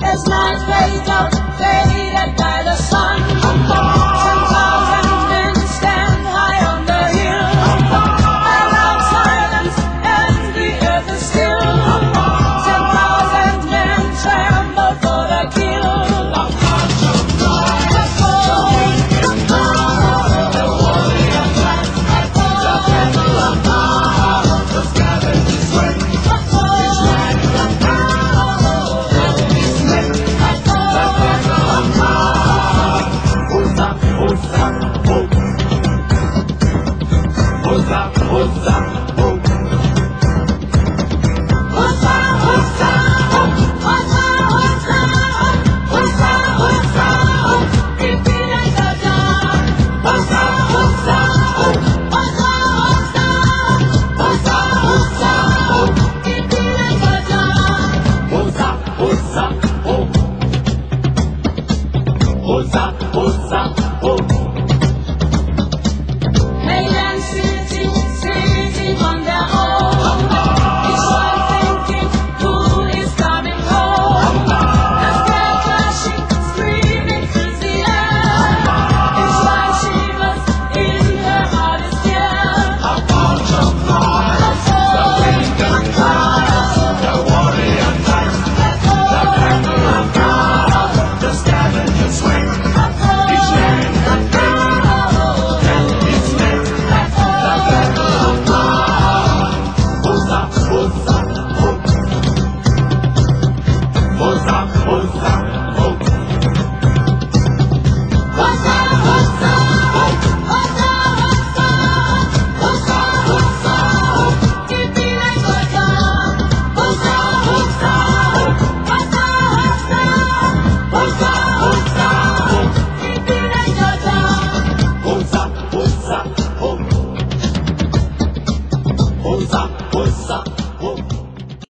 As night fades out, faded by the sun, 10,000 men stand high on the hill, around silence and the earth is still. 10,000 men tremble for the kill. The warrior dance, the battle of power, the scavenger's strength, his land of power, his men, the battle of power. Who's up, who's up, who? Who's up, who's up, who? Who's up, who's up, who? Who's up, who's up, who's up, who's up, keep it like a dog. Who's up, who's up, who? Who's up, who's up, who's up, who's up, keep it like a dog. Who's up, who's up, who? Who's up, who's up, who? Mainland city, city on their own. Each one thinking who is coming home. The sky flashing, screaming through the air. Each one shivers in her heart is scared. A bunch of fires, the kingdom fires, the warrior knights, the battle of God, the scavenger swing. Each man and his men, the battle of God. Who's up, who's up, who? Who's up, who's up?